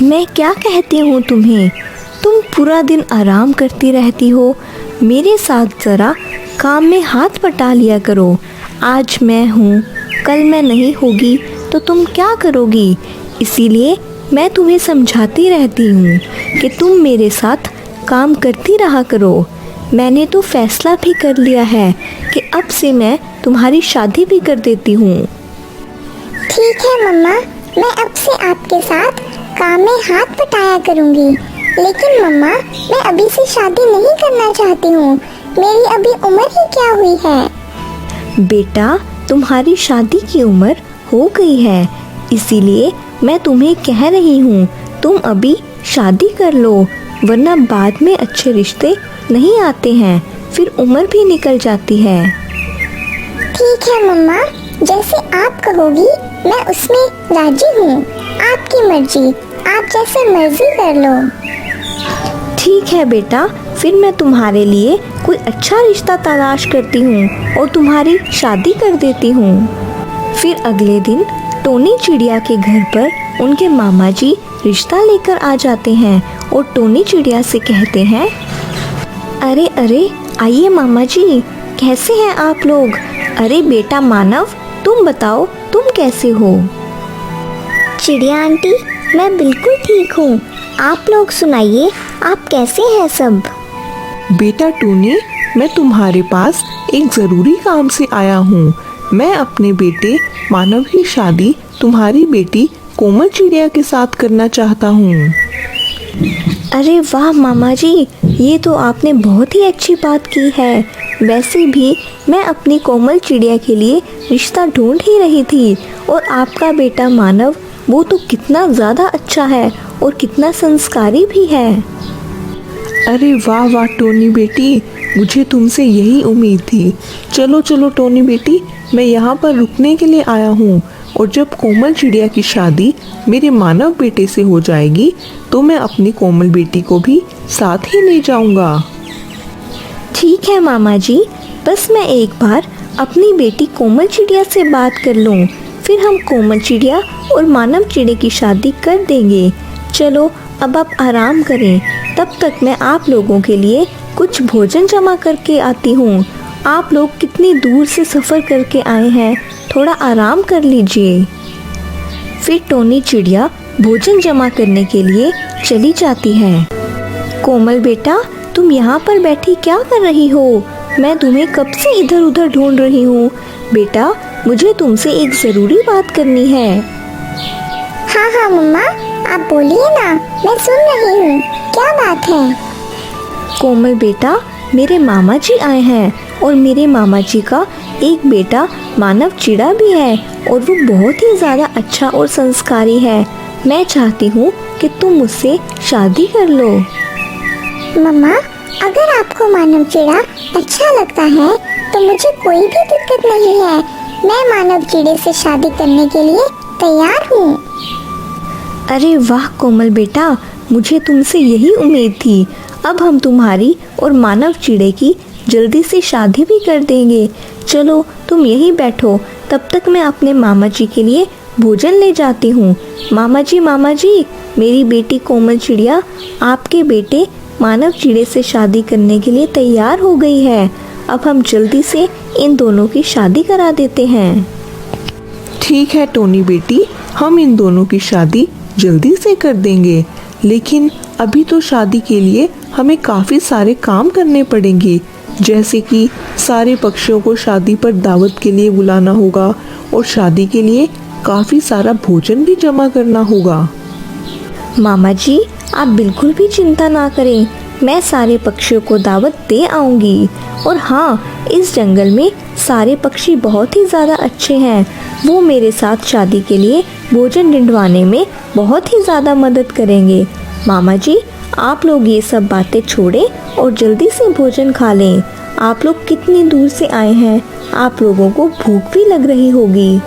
मैं क्या कहती हूँ तुम्हें, तुम पूरा दिन आराम करती रहती हो। मेरे साथ ज़रा काम में हाथ बटा लिया करो। आज मैं हूँ, कल मैं नहीं होगी तो तुम क्या करोगी। इसीलिए मैं तुम्हें समझाती रहती हूँ कि तुम मेरे साथ काम करती रहा करो। मैंने तो फैसला भी कर लिया है कि अब से मैं तुम्हारी शादी भी कर देती हूँ। ठीक है मम्मा, मैं अब से आपके साथ काम में हाथ बटाया करूँगी। लेकिन मम्मा, मैं अभी से शादी नहीं करना चाहती हूँ। मेरी अभी उम्र ही क्या हुई है। बेटा, तुम्हारी शादी की उम्र हो गई है, इसीलिए मैं तुम्हें कह रही हूँ तुम अभी शादी कर लो, वरना बाद में अच्छे रिश्ते नहीं आते हैं, फिर उम्र भी निकल जाती है। ठीक है मम्मा, जैसे आप कहोगी मैं उसमें राजी हूँ। आपकी मर्जी, आप जैसे मर्जी कर लो। ठीक है बेटा, फिर मैं तुम्हारे लिए कोई अच्छा रिश्ता तलाश करती हूँ और तुम्हारी शादी कर देती हूँ। फिर अगले दिन टोनी चिड़िया के घर पर उनके मामा जी रिश्ता लेकर आ जाते हैं और टोनी चिड़िया से कहते हैं, अरे अरे आइए मामा जी, कैसे हैं आप लोग। अरे बेटा मानव, तुम बताओ तुम कैसे हो। चिड़िया आंटी, मैं बिल्कुल ठीक हूँ। आप लोग सुनाइए, आप कैसे हैं सब। बेटा टोनी, मैं तुम्हारे पास एक ज़रूरी काम से आया हूँ। मैं अपने बेटे मानव की शादी तुम्हारी बेटी कोमल चिड़िया के साथ करना चाहता हूँ। अरे वाह मामा जी, ये तो आपने बहुत ही अच्छी बात की है। वैसे भी मैं अपनी कोमल चिड़िया के लिए रिश्ता ढूंढ ही रही थी, और आपका बेटा मानव वो तो कितना ज़्यादा अच्छा है और कितना संस्कारी भी है। अरे वाह वाह टोनी बेटी, मुझे तुमसे यही उम्मीद थी। चलो चलो टोनी बेटी, मैं यहाँ पर रुकने के लिए आया हूँ, और जब कोमल चिड़िया की शादी मेरे मानव बेटे से हो जाएगी तो मैं अपनी कोमल बेटी को भी साथ ही ले जाऊँगा। ठीक है मामा जी, बस मैं एक बार अपनी बेटी कोमल चिड़िया से बात कर लूँ, फिर हम कोमल चिड़िया और मानव चिड़े की शादी कर देंगे। चलो अब आप आराम करें, तब तक मैं आप लोगों के लिए कुछ भोजन जमा करके आती हूँ। आप लोग कितनी दूर से सफ़र करके आए हैं, थोड़ा आराम कर लीजिए। फिर टोनी चिड़िया भोजन जमा करने के लिए चली जाती है। कोमल बेटा, तुम यहाँ पर बैठी क्या कर रही हो। मैं तुम्हें कब से इधर उधर ढूंढ रही हूँ। बेटा, मुझे तुमसे एक ज़रूरी बात करनी है। हाँ हाँ मम्मा, आप बोलिए ना, मैं सुन रही हूँ। क्या बात है। कोमल बेटा, मेरे मामा जी आए हैं, और मेरे मामा जी का एक बेटा मानव चिड़ा भी है, और वो बहुत ही ज़्यादा अच्छा और संस्कारी है। मैं चाहती हूँ कि तुम मुझसे शादी कर लो। मम्मा, अगर आपको मानव चिड़ा अच्छा लगता है तो मुझे कोई भी दिक्कत नहीं है। मैं मानव चिड़े से शादी करने के लिए तैयार हूँ। अरे वाह कोमल बेटा, मुझे तुमसे यही उम्मीद थी। अब हम तुम्हारी और मानव चिड़े की जल्दी से शादी भी कर देंगे। चलो तुम यहीं बैठो, तब तक मैं अपने मामा जी के लिए भोजन ले जाती हूँ। मामा जी, मेरी बेटी कोमल चिड़िया आपके बेटे मानव चिड़े से शादी करने के लिए तैयार हो गई है। अब हम जल्दी से इन दोनों की शादी करा देते हैं। ठीक है टोनी बेटी, हम इन दोनों की शादी जल्दी से कर देंगे, लेकिन अभी तो शादी के लिए हमें काफ़ी सारे काम करने पड़ेंगे, जैसे कि सारे पक्षियों को शादी पर दावत के लिए बुलाना होगा, और शादी के लिए काफ़ी सारा भोजन भी जमा करना होगा। मामा जी, आप बिल्कुल भी चिंता ना करें, मैं सारे पक्षियों को दावत दे आऊँगी। और हाँ, इस जंगल में सारे पक्षी बहुत ही ज़्यादा अच्छे हैं, वो मेरे साथ शादी के लिए भोजन ढूंढवाने में बहुत ही ज़्यादा मदद करेंगे। मामा जी, आप लोग ये सब बातें छोड़ें और जल्दी से भोजन खा लें। आप लोग कितनी दूर से आए हैं, आप लोगों को भूख भी लग रही होगी।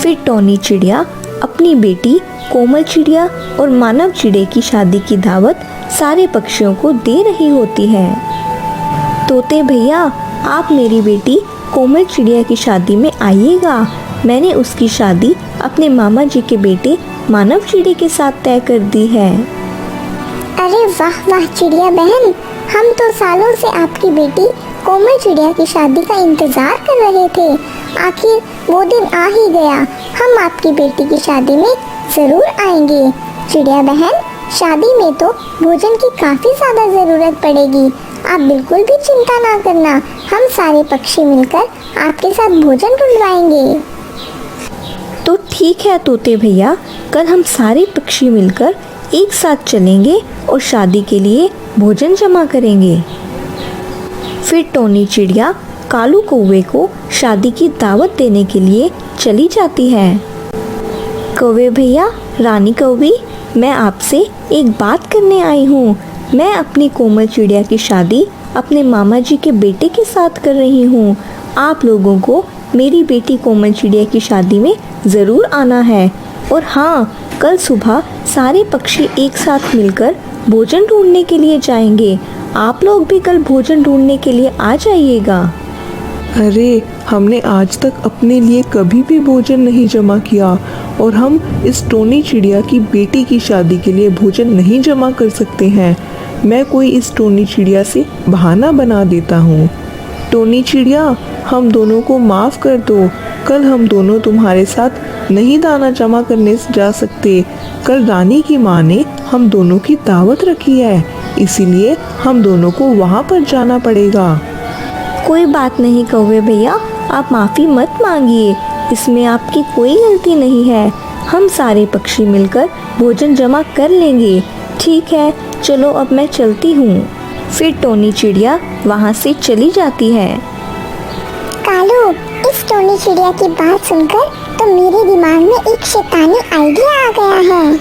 फिर टोनी चिड़िया अपनी बेटी कोमल चिड़िया और मानव चिड़े की शादी की दावत सारे पक्षियों को दे रही होती है। तोते भैया, आप मेरी बेटी कोमल चिड़िया की शादी में आइएगा। मैंने उसकी शादी अपने मामा जी के बेटे मानव चिड़े के साथ तय कर दी है। अरे वाह वाह चिड़िया बहन, हम तो सालों से आपकी बेटी कोमल चिड़िया की शादी का इंतजार कर रहे थे। आखिर वो दिन आ ही गया। हम आपकी बेटी की शादी में जरूर आएंगे। चिड़िया बहन, शादी में तो भोजन की काफी ज्यादा जरूरत पड़ेगी। आप बिल्कुल भी चिंता ना करना, हम सारे पक्षी मिलकर आपके साथ भोजन ढूंढवाएंगे। तो ठीक है तोते भैया, कल हम सारे पक्षी मिलकर एक साथ चलेंगे और शादी के लिए भोजन जमा करेंगे। फिर टोनी चिड़िया कालू कौवे को शादी की दावत देने के लिए चली जाती है। कौवे भैया, रानी कौवी, मैं आपसे एक बात करने आई हूँ। मैं अपनी कोमल चिड़िया की शादी अपने मामा जी के बेटे के साथ कर रही हूँ। आप लोगों को मेरी बेटी कोमल चिड़िया की शादी में ज़रूर आना है। और हाँ, कल सुबह सारे पक्षी एक साथ मिलकर भोजन ढूंढने के लिए जाएंगे। आप लोग भी कल भोजन ढूंढने के लिए आ जाइएगा। अरे, हमने आज तक अपने लिए कभी भी भोजन नहीं जमा किया और हम इस टोनी चिड़िया की बेटी की शादी के लिए भोजन नहीं जमा कर सकते हैं। मैं कोई इस टोनी चिड़िया से बहाना बना देता हूँ। टोनी चिड़िया, हम दोनों को माफ़ कर दो। कल हम दोनों तुम्हारे साथ नहीं दाना जमा करने जा सकते। कल रानी की माँ ने हम दोनों की दावत रखी है, इसीलिए हम दोनों को वहाँ पर जाना पड़ेगा। कोई बात नहीं कौवे भैया, आप माफ़ी मत मांगिए, इसमें आपकी कोई गलती नहीं है। हम सारे पक्षी मिलकर भोजन जमा कर लेंगे। ठीक है, चलो अब मैं चलती हूँ। फिर टोनी चिड़िया वहाँ से चली जाती है। कालू, इस टोनी चिड़िया की बात सुनकर तो मेरे दिमाग में एक शैतानी आइडिया आ गया है।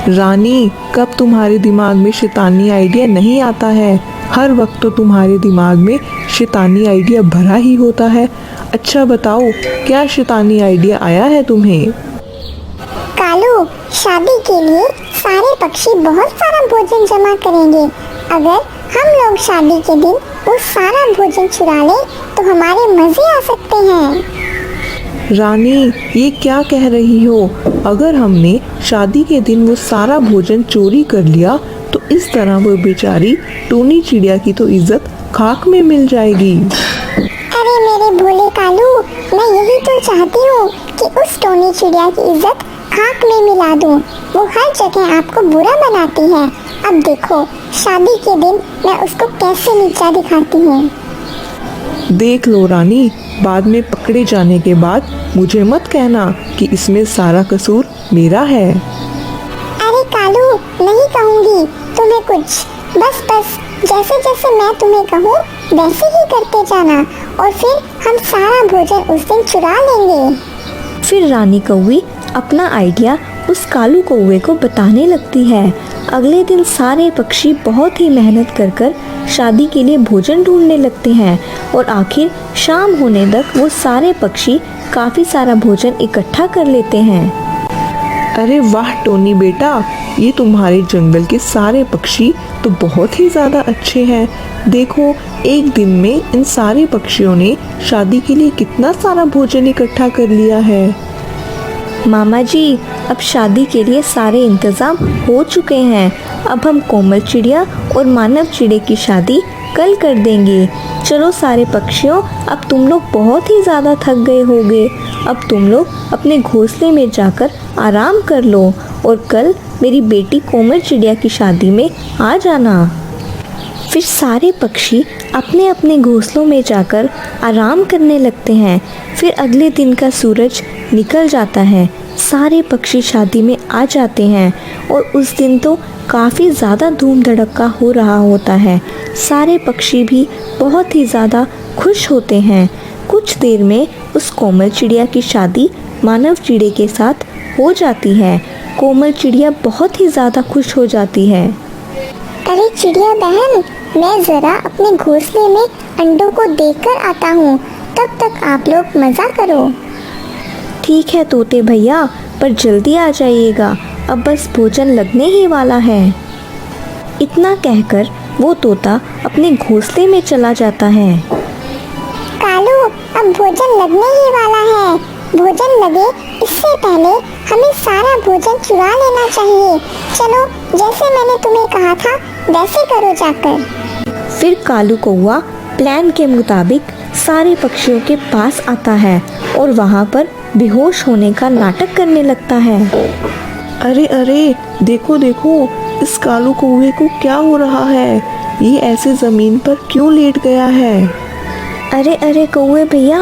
रानी, कब तुम्हारे दिमाग में शैतानी आइडिया नहीं आता है? हर वक्त तो तुम्हारे दिमाग में शैतानी आइडिया भरा ही होता है। अच्छा बताओ, क्या शैतानी आइडिया आया है तुम्हें? कालू, शादी के लिए सारे पक्षी बहुत सारा भोजन जमा करेंगे। अगर हम लोग शादी के दिन वो सारा भोजन चुरा लें तो हमारे मजे आ सकते हैं। रानी, ये क्या कह रही हो? अगर हमने शादी के दिन वो सारा भोजन चोरी कर लिया तो इस तरह वो बेचारी टोनी चिड़िया की तो इज्जत खाक में मिल जाएगी। अरे मेरे भोले कालू, मैं यही तो चाहती हूँ कि उस टोनी चिड़िया की इज्जत खाक में मिला दूँ। वो हर जगह आपको बुरा बनाती है। अब देखो, शादी के दिन मैं उसको कैसे नीचा दिखाती हूँ। देख लो रानी, बाद में पकड़े जाने के बाद मुझे मत कहना कि इसमें सारा कसूर मेरा है। अरे कालू, नहीं कहूँगी तुम्हें कुछ। बस जैसे जैसे मैं तुम्हें कहूँ वैसे ही करते जाना और फिर हम सारा भोजन उस दिन चुरा लेंगे। फिर रानी कौवी अपना आइडिया उस कालू कौवे को बताने लगती है। अगले दिन सारे पक्षी बहुत ही मेहनत कर कर शादी के लिए भोजन ढूंढने लगते हैं और आखिर शाम होने तक वो सारे पक्षी काफ़ी सारा भोजन इकट्ठा कर लेते हैं। अरे वाह टोनी बेटा, ये तुम्हारे जंगल के सारे पक्षी तो बहुत ही ज़्यादा अच्छे हैं। देखो, एक दिन में इन सारे पक्षियों ने शादी के लिए कितना सारा भोजन इकट्ठा कर लिया है। मामा जी, अब शादी के लिए सारे इंतज़ाम हो चुके हैं। अब हम कोमल चिड़िया और मानव चिड़े की शादी कल कर देंगे। चलो सारे पक्षियों, अब तुम लोग बहुत ही ज़्यादा थक गए होगे। अब तुम लोग अपने घोंसले में जाकर आराम कर लो और कल मेरी बेटी कोमल चिड़िया की शादी में आ जाना। फिर सारे पक्षी अपने अपने घोंसलों में जाकर आराम करने लगते हैं। फिर अगले दिन का सूरज निकल जाता है। सारे पक्षी शादी में आ जाते हैं और उस दिन तो काफ़ी ज़्यादा धूम धड़क्का हो रहा होता है। सारे पक्षी भी बहुत ही ज़्यादा खुश होते हैं। कुछ देर में उस कोमल चिड़िया की शादी मानव चिड़े के साथ हो जाती है। कोमल चिड़िया बहुत ही ज़्यादा खुश हो जाती है। अरे चिड़िया बहन, मैं ज़रा अपने घोंसले में अंडों को देखकर आता हूँ। तब तक आप लोग मज़ा करो। ठीक है तोते भैया, पर जल्दी आ जाइएगा, अब बस भोजन लगने ही वाला है। इतना कहकर वो तोता अपने घोंसले में चला जाता है। कालू, अब भोजन लगने ही वाला है। भोजन लगे इससे पहले हमें सारा भोजन चुरा लेना चाहिए। चलो, जैसे मैंने तुम्हें कहा था वैसे करो जाकर। फिर कालू कौवा प्लान के मुताबिक सारे पक्षियों के पास आता है और वहाँ पर बेहोश होने का नाटक करने लगता है। अरे अरे, देखो देखो, इस कालू कौवे को क्या हो रहा है? ये ऐसे जमीन पर क्यों लेट गया है? अरे अरे कौवे भैया,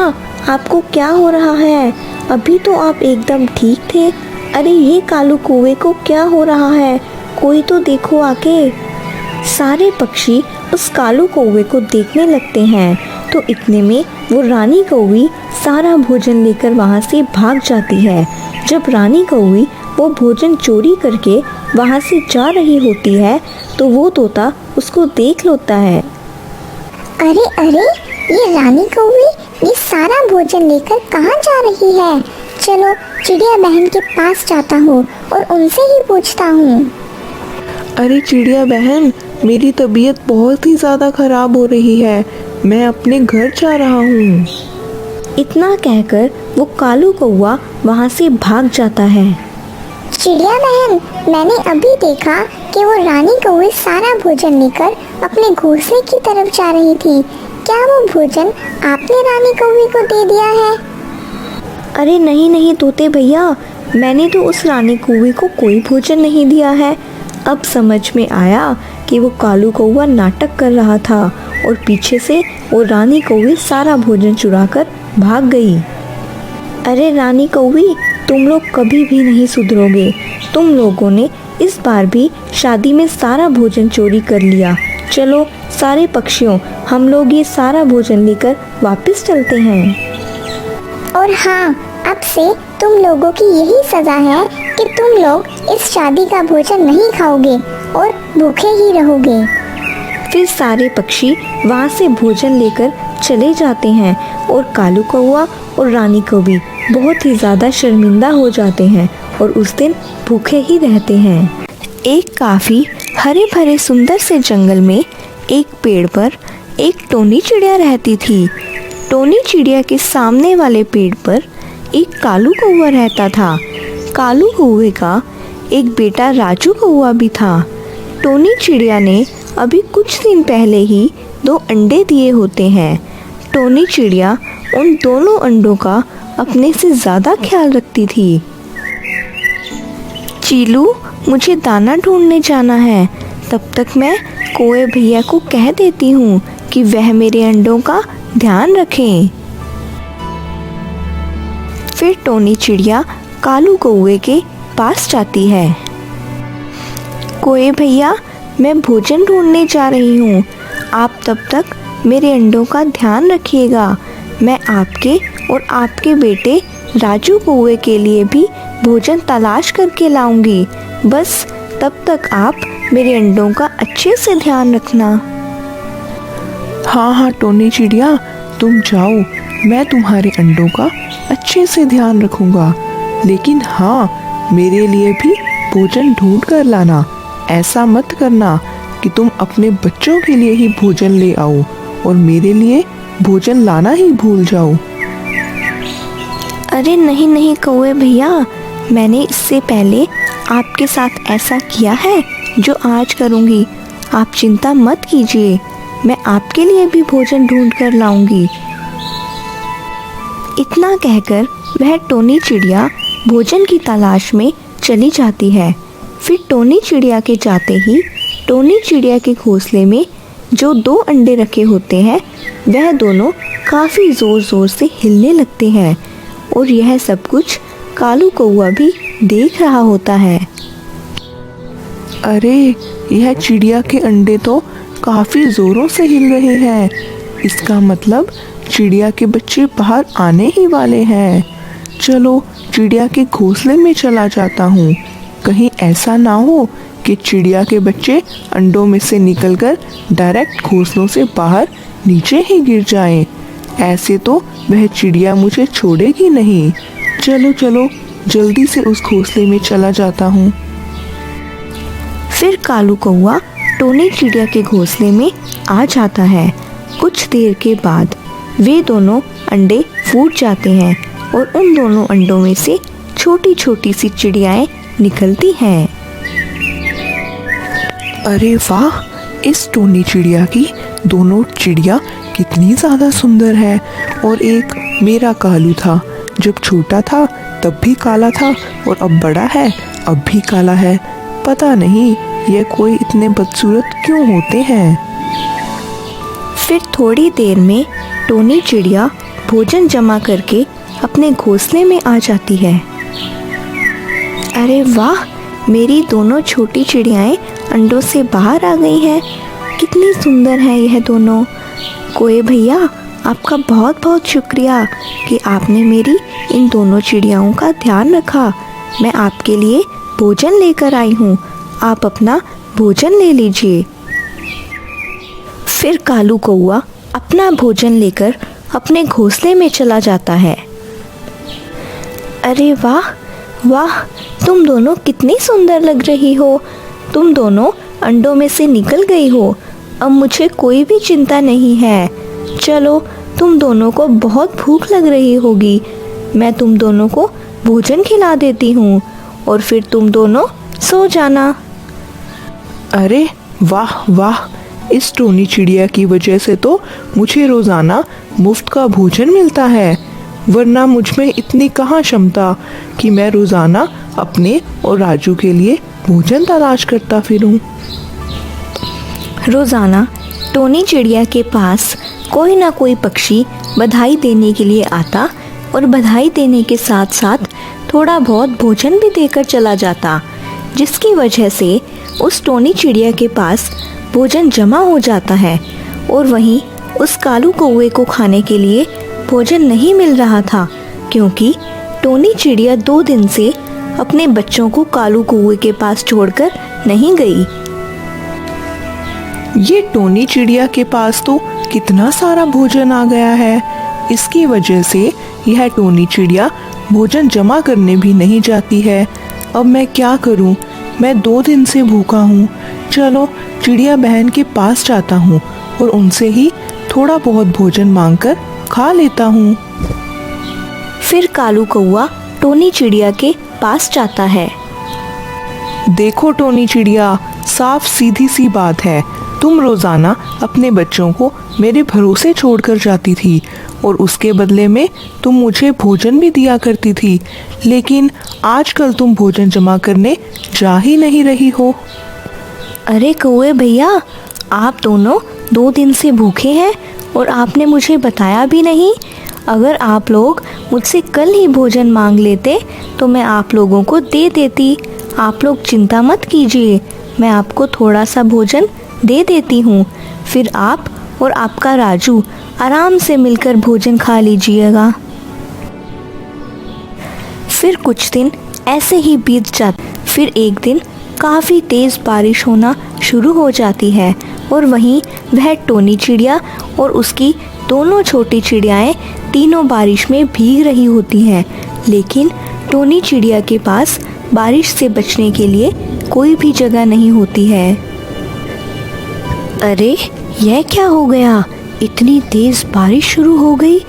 आपको क्या हो रहा है? अभी तो आप एकदम ठीक थे। अरे ये कालू कौवे को क्या हो रहा है? कोई तो देखो आके। सारे पक्षी उस कालू कौवे को देखने लगते हैं। तो इतने में वो रानी कौवी सारा भोजन लेकर वहाँ से भाग जाती है। जब रानी कौवी वो भोजन चोरी करके वहाँ से जा रही होती है तो वो तोता उसको देख लेता है। अरे अरे, ये रानी कौवी ये सारा भोजन लेकर कहाँ जा रही है? चलो चिड़िया बहन के पास जाता हूँ और उनसे ही पूछता हूँ। अरे चिड़िया बहन, मेरी तबीयत बहुत ही ज़्यादा खराब हो रही है। मैं अपने घर जा रहा हूँ। इतना कहकर वो कालू कौवा वहाँ से भाग जाता है। चिड़िया बहन, मैंने अभी देखा कि वो रानी कौवी सारा भोजन लेकर अपने घोंसले की तरफ जा रही थी। क्या वो भोजन आपने रानी कौवी को दे दिया है? अरे नहीं नहीं तोते भैया, मैंने तो उस रानी कौवी को कोई भोजन नहीं दिया है। अब समझ में आया कि वो कालू कौवा नाटक कर रहा था और पीछे से वो रानी कौवी सारा भोजन चुराकर भाग गई। अरे रानी कौवी, तुम लोग कभी भी नहीं सुधरोगे। तुम लोगों ने इस बार भी शादी में सारा भोजन चोरी कर लिया। चलो सारे पक्षियों, हम लोग ये सारा भोजन लेकर वापस चलते हैं। और हाँ, अब से तुम लोगों की यही सजा है कि तुम लोग इस शादी का भोजन नहीं खाओगे और भूखे ही रहोगे। फिर सारे पक्षी वहाँ से भोजन लेकर चले जाते हैं और कालू कौवा और रानी कौवी बहुत ही ज़्यादा शर्मिंदा हो जाते हैं और उस दिन भूखे ही रहते हैं। एक काफ़ी हरे भरे सुंदर से जंगल में एक पेड़ पर एक टोनी चिड़िया रहती थी। टोनी चिड़िया के सामने वाले पेड़ पर एक कालू कौवा रहता था। कालू कौवे का एक बेटा राजू कौवा भी था। टोनी चिड़िया ने अभी कुछ दिन पहले ही 2 अंडे दिए होते हैं। टोनी चिड़िया उन दोनों अंडों का अपने से ज़्यादा ख्याल रखती थी। चीलू, मुझे दाना ढूंढने जाना है। तब तक मैं कौवे भैया को कह देती हूँ कि वह मेरे अंडों का ध्यान रखें। फिर टोनी चिड़िया कालू कौवे के पास जाती है। कौवे भैया, मैं भोजन ढूंढने जा रही हूँ। आप तब तक मेरे अंडों का ध्यान रखिएगा। मैं आपके और आपके बेटे राजू कौवे के लिए भी भोजन तलाश करके लाऊंगी। बस तब तक आप मेरे अंडों का अच्छे से ध्यान रखना। हाँ हाँ टोनी चिड़िया, तुम जाओ, मैं तुम्हारे अंडों का अच्छे से ध्यान रखूंगा। लेकिन हाँ, मेरे लिए भी भोजन ढूंढ कर लाना। ऐसा मत करना कि तुम अपने बच्चों के लिए ही भोजन ले आओ और मेरे लिए भोजन लाना ही भूल जाओ। अरे नहीं नहीं कौवे भैया, मैंने इससे पहले आपके साथ ऐसा किया है जो आज करूँगी। आप चिंता मत कीजिए, मैं आपके लिए भी भोजन ढूंढ कर लाऊंगी। इतना कहकर वह टोनी चिड़िया भोजन की तलाश में चली जाती है। फिर टोनी चिड़िया के जाते ही टोनी चिड़िया के घोंसले में जो 2 अंडे रखे होते हैं वह दोनों काफ़ी ज़ोर ज़ोर से हिलने लगते हैं और यह सब कुछ कालू कौवा भी देख रहा होता है। अरे, यह चिड़िया के अंडे तो काफ़ी ज़ोरों से हिल रहे हैं। इसका मतलब चिड़िया के बच्चे बाहर आने ही वाले हैं। चलो चिड़िया के घोंसले में चला जाता हूँ। कहीं ऐसा ना हो कि चिड़िया के बच्चे अंडों में से निकलकर डायरेक्ट घोंसलों से बाहर नीचे ही गिर जाएं। ऐसे तो वह चिड़िया मुझे छोड़ेगी नहीं। चलो चलो, जल्दी से उस घोंसले में चला जाता हूँ। फिर कालू कौवा टोनी चिड़िया के घोंसले में आ जाता है। कुछ देर के बाद वे दोनों अंडे फूट जाते हैं और उन दोनों अंडों में से छोटी छोटी सी चिड़ियाएं निकलती हैं। अरे वाह, इस टोनी चिड़िया की दोनों चिड़िया कितनी ज़्यादा सुंदर है। और एक मेरा कालू था, जब छोटा था तब भी काला था और अब बड़ा है अब भी काला है। पता नहीं ये कोई इतने बदसूरत क्यों होते हैं। फिर थोड़ी देर में टोनी चिड़िया भोजन जमा करके अपने घोंसले में आ जाती है। अरे वाह, मेरी दोनों छोटी चिड़ियाएं अंडों से बाहर आ गई हैं। कितनी सुंदर हैं यह दोनों। कोए भैया, आपका बहुत बहुत शुक्रिया कि आपने मेरी इन दोनों चिड़ियाओं का ध्यान रखा। मैं आपके लिए भोजन लेकर आई हूँ, आप अपना भोजन ले लीजिए। फिर कालू कौआ अपना भोजन लेकर अपने घोंसले में चला जाता है। अरे वाह वाह, तुम दोनों कितनी सुंदर लग रही हो। तुम दोनों अंडों में से निकल गई हो। अब मुझे कोई भी चिंता नहीं है। चलो, तुम दोनों को बहुत भूख लग रही होगी। मैं तुम दोनों को भोजन खिला देती हूँ और फिर तुम दोनों सो जाना। अरे वाह वाह, इस टोनी चिड़िया की वजह से तो मुझे रोज़ाना मुफ्त का भोजन मिलता है, वरना मुझ में इतनी कहाँ क्षमता कि मैं रोज़ाना अपने और राजू के लिए भोजन तलाश करता फिरूं। रोज़ाना टोनी चिड़िया के पास कोई ना कोई पक्षी बधाई देने के लिए आता और बधाई देने के साथ साथ थोड़ा बहुत भोजन भी देकर चला जाता, जिसकी वजह से उस टोनी चिड़िया के पास भोजन जमा हो जाता है। और वहीं उस कालू कौवे को खाने के लिए भोजन नहीं मिल रहा था, क्योंकि टोनी चिड़िया 2 दिन से अपने बच्चों को कालू कौवे के पास छोड़कर नहीं गई। ये टोनी चिड़िया के पास तो कितना सारा भोजन आ गया है। इसकी वजह से यह टोनी चिड़िया भोजन जमा करने भी नहीं जाती है। अब मैं क्या करूं? मैं 2 दिन से भूखा हूं। चलो, चिड़िया बहन के पास जाता हूं और उनसे ही थोड़ा बहुत भोजन मांगकर खा लेता हूं। फिर कालू कौवा टोनी चिड़िया के पास जाता है। देखो टोनी चिड़िया, साफ सीधी सी बात है, तुम रोजाना अपने बच्चों को मेरे भरोसे छोड़कर जाती थी और उसके बदले में तुम मुझे भोजन भी दिया करती थी, लेकिन आजकल तुम भोजन जमा करने जा ही नहीं रही हो। अरे कौवे भैया, आप दोनों 2 दिन से भूखे हैं और आपने मुझे बताया भी नहीं। अगर आप लोग मुझसे कल ही भोजन मांग लेते तो मैं आप लोगों को दे देती। आप लोग चिंता मत कीजिए, मैं आपको थोड़ा सा भोजन दे देती हूँ। फिर आप और आपका राजू आराम से मिलकर भोजन खा लीजिएगा। फिर कुछ दिन ऐसे ही बीत जाते। फिर एक दिन काफ़ी तेज़ बारिश होना शुरू हो जाती है और वहीं वह टोनी चिड़िया और उसकी दोनों छोटी चिड़ियाएँ तीनों बारिश में भीग रही होती हैं, लेकिन टोनी चिड़िया के पास बारिश से बचने के लिए कोई भी जगह नहीं होती है। अरे यह क्या हो गया? इतनी तेज़ बारिश शुरू हो गई।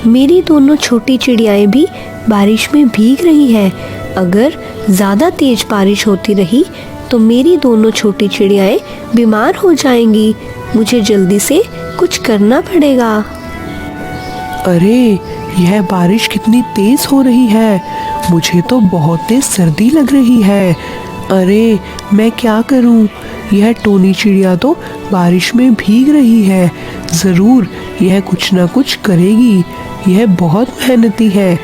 मेरी दोनों छोटी चिड़ियाएँ भी बारिश में भीग रही हैं। अगर ज़्यादा तेज़ बारिश होती रही तो मेरी दोनों छोटी चिड़ियाएँ बीमार हो जाएंगी। मुझे जल्दी से कुछ करना पड़ेगा। अरे यह बारिश कितनी तेज हो रही है, मुझे तो बहुत तेज सर्दी लग रही है। अरे मैं क्या करूं? यह टोनी चिड़िया तो बारिश में भीग रही है, ज़रूर यह कुछ ना कुछ करेगी। यह बहुत मेहनती है।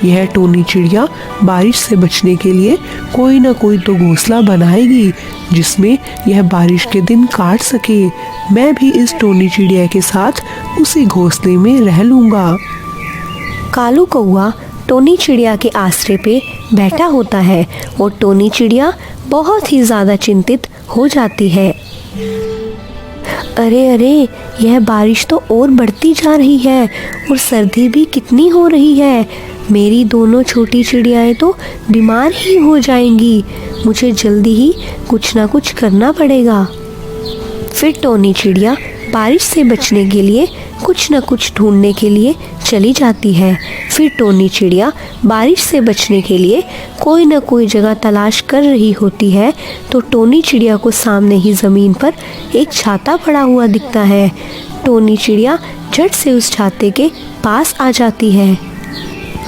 यह टोनी चिड़िया बारिश से बचने के लिए कोई ना कोई तो घोंसला बनाएगी जिसमें यह बारिश के दिन काट सके। मैं भी इस टोनी चिड़िया के साथ उसी घोंसले में रह लूँगा। कालू कौवा टोनी चिड़िया के आश्रय पे बैठा होता है और टोनी चिड़िया बहुत ही ज़्यादा चिंतित हो जाती है। अरे अरे, यह बारिश तो और बढ़ती जा रही है और सर्दी भी कितनी हो रही है। मेरी दोनों छोटी चिड़ियाएँ तो बीमार ही हो जाएंगी। मुझे जल्दी ही कुछ ना कुछ करना पड़ेगा। फिर टोनी चिड़िया बारिश से बचने के लिए कुछ न कुछ ढूंढने के लिए चली जाती है। फिर टोनी चिड़िया बारिश से बचने के लिए कोई न कोई जगह तलाश कर रही होती है, तो टोनी चिड़िया को सामने ही ज़मीन पर एक छाता पड़ा हुआ दिखता है। टोनी चिड़िया झट से उस छाते के पास आ जाती है।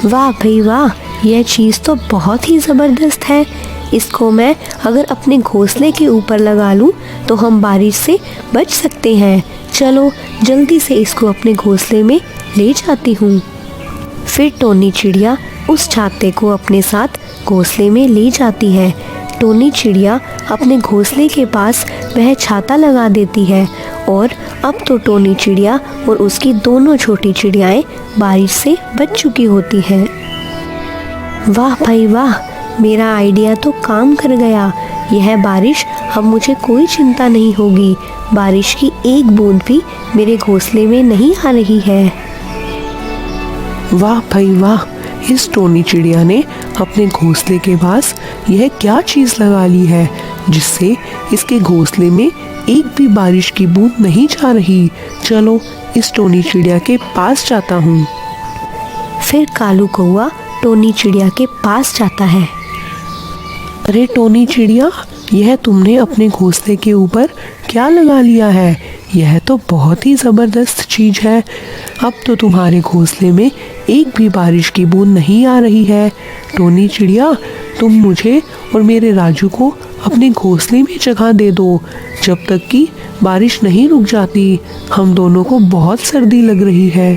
वाह भाई वाह, यह चीज़ तो बहुत ही ज़बरदस्त है। इसको मैं अगर अपने घोंसले के ऊपर लगा लूँ तो हम बारिश से बच सकते हैं। चलो जल्दी से इसको अपने घोंसले में ले जाती हूँ। फिर टोनी चिड़िया उस छाते को अपने साथ घोंसले में ले जाती है। टोनी चिड़िया अपने घोंसले के पास वह छाता लगा देती है और अब तो टोनी चिड़िया और उसकी दोनों छोटी चिड़ियाएँ बारिश से बच चुकी होती हैं। वाह भाई वाह, मेरा आइडिया तो काम कर गया। यह बारिश अब मुझे कोई चिंता नहीं होगी। बारिश की एक बूंद भी मेरे घोंसले में नहीं आ रही है। वाह भाई वाह, इस टोनी चिड़िया ने अपने घोंसले के पास यह क्या चीज़ लगा ली है जिससे इसके घोंसले में एक भी बारिश की बूंद नहीं जा रही। चलो इस टोनी चिड़िया के पास जाता हूँ। फिर कालू कौआ टोनी चिड़िया के पास जाता है। अरे टोनी चिड़िया, यह तुमने अपने घोंसले के ऊपर क्या लगा लिया है? यह तो बहुत ही ज़बरदस्त चीज़ है। अब तो तुम्हारे घोंसले में एक भी बारिश की बूंद नहीं आ रही है। टोनी चिड़िया, तुम मुझे और मेरे राजू को अपने घोंसले में जगह दे दो जब तक कि बारिश नहीं रुक जाती। हम दोनों को बहुत सर्दी लग रही है।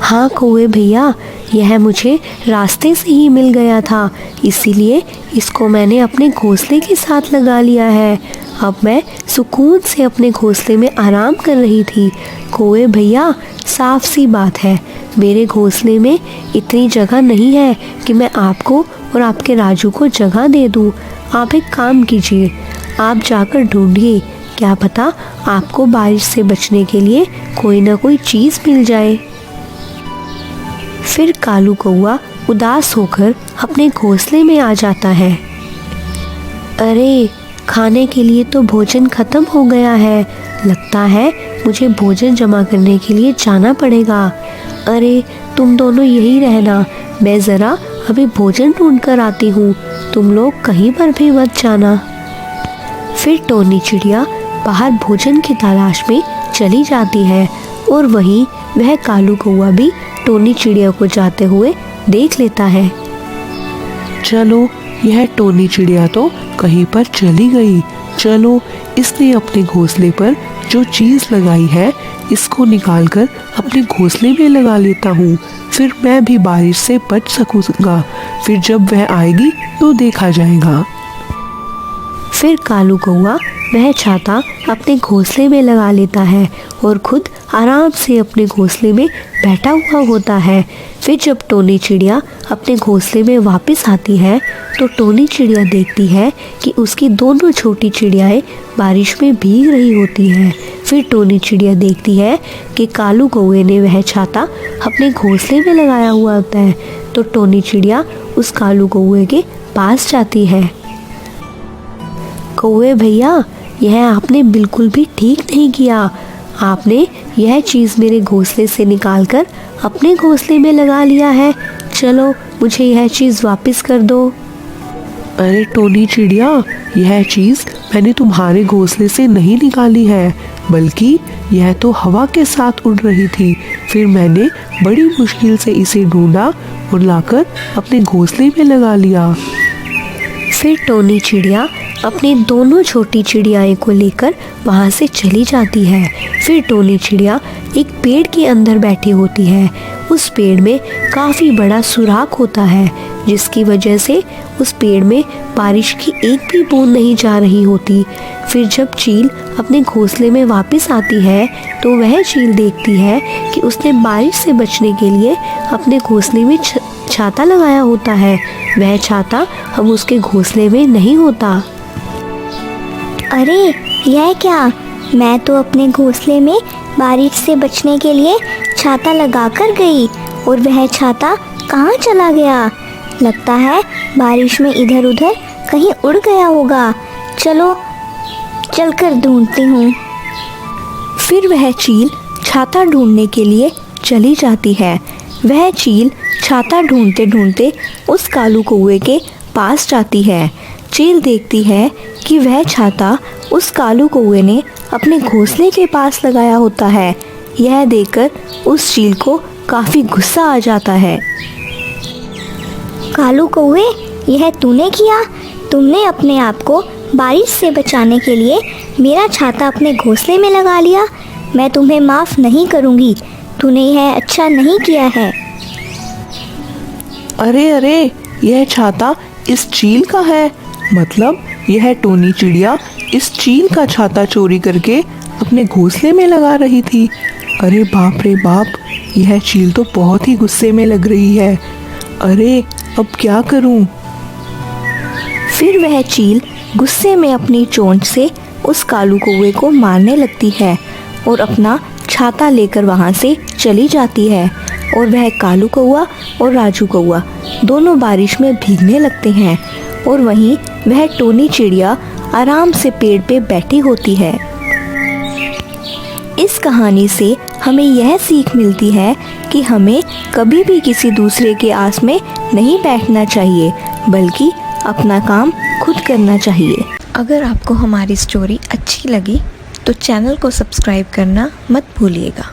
हाँ कौवे भैया, यह मुझे रास्ते से ही मिल गया था, इसीलिए इसको मैंने अपने घोंसले के साथ लगा लिया है। अब मैं सुकून से अपने घोंसले में आराम कर रही थी। कौवे भैया, साफ सी बात है, मेरे घोंसले में इतनी जगह नहीं है कि मैं आपको और आपके राजू को जगह दे दूँ। आप एक काम कीजिए, आप जाकर ढूंढिए, क्या पता आपको बारिश से बचने के लिए कोई ना कोई चीज़ मिल जाए। फिर कालू कौआ उदास होकर अपने घोंसले में आ जाता है। अरे, खाने के लिए तो भोजन खत्म हो गया है। लगता है मुझे भोजन जमा करने के लिए जाना पड़ेगा। अरे, तुम दोनों यही रहना, मैं ज़रा अभी भोजन ढूंढ कर आती हूँ। तुम लोग कहीं पर भी मत जाना। फिर टोनी चिड़िया बाहर भोजन की तलाश में चली जाती है और वहीं वह कालू कौआ भी टोनी चिड़िया को जाते हुए देख लेता है। चलो, यह टोनी चिड़िया तो कहीं पर चली गई। चलो, इसने अपने घोंसले पर जो चीज़ लगाई है इसको निकालकर अपने घोंसले में लगा लेता हूँ। फिर मैं भी बारिश से बच सकूँगा। फिर जब वह आएगी तो देखा जाएगा। फिर कालू कौआ वह छाता अपने घोंसले में लगा लेता है और खुद आराम से अपने घोंसले में बैठा हुआ होता है। फिर जब टोनी चिड़िया अपने घोंसले में वापस आती है तो टोनी चिड़िया देखती है कि उसकी दोनों छोटी चिड़ियाएँ बारिश में भीग रही होती हैं। फिर टोनी चिड़िया देखती है कि कालू कौवे ने वह छाता अपने घोंसले में लगाया हुआ होता है, तो टोनी चिड़िया उस कालू कौवे के पास जाती है। कौवे भैया, यह आपने बिल्कुल भी ठीक नहीं किया। आपने यह चीज़ मेरे घोंसले से निकालकर अपने घोंसले में लगा लिया है। चलो, मुझे यह चीज़ वापस कर दो। अरे टोनी चिड़िया, यह चीज़ मैंने तुम्हारे घोंसले से नहीं निकाली है, बल्कि यह तो हवा के साथ उड़ रही थी। फिर मैंने बड़ी मुश्किल से इसे ढूंढा और लाकर अपने घोंसले में लगा लिया। फिर टोनी चिड़िया अपनी दोनों छोटी चिड़ियाएँ को लेकर वहाँ से चली जाती है। फिर टोनी चिड़िया एक पेड़ के अंदर बैठी होती है। उस पेड़ में काफ़ी बड़ा सुराख होता है, जिसकी वजह से उस पेड़ में बारिश की एक भी बूंद नहीं जा रही होती। फिर जब चील अपने घोंसले में वापस आती है तो वह चील देखती है कि उसने बारिश से बचने के लिए अपने घोंसले में छाता लगाया होता है। वह छाता अब उसके घोंसले में नहीं होता। अरे, यह क्या? मैं तो अपने घोंसले में बारिश से बचने के लिए छाता लगाकर गई और वह छाता कहाँ चला गया? लगता है बारिश में इधर उधर कहीं उड़ गया होगा। चलो, चलकर ढूंढती हूँ। फिर वह चील छाता ढूंढने के लिए चली जाती है। वह चील छाता ढूंढते ढूंढते उस कालू कौवे के पास जाती है। चील देखती है कि वह छाता उस कालू कौवे ने अपने घोंसले के पास लगाया होता है। यह देखकर उस चील को काफ़ी गुस्सा आ जाता है। कालू कौवे, यह तूने किया? तुमने अपने आप को बारिश से बचाने के लिए मेरा छाता अपने घोंसले में लगा लिया। मैं तुम्हें माफ़ नहीं करूँगी। तूने यह अच्छा नहीं किया है। अरे अरे, यह छाता इस चील का है। मतलब यह टोनी चिड़िया इस चील का छाता चोरी करके अपने घोंसले में लगा रही थी। अरे बाप रे बाप, यह चील तो बहुत ही गुस्से में लग रही है। अरे अब क्या करूं? फिर वह चील गुस्से में अपनी चोंच से उस कालू कौवे को मारने लगती है और अपना छाता लेकर वहाँ से चली जाती है। और वह कालू कौवा और राजू कौवा दोनों बारिश में भीगने लगते हैं और वहीं वह टोनी चिड़िया आराम से पेड़ पे बैठी होती है। इस कहानी से हमें यह सीख मिलती है कि हमें कभी भी किसी दूसरे के आस में नहीं बैठना चाहिए, बल्कि अपना काम खुद करना चाहिए। अगर आपको हमारी स्टोरी अच्छी लगी तो चैनल को सब्सक्राइब करना मत भूलिएगा।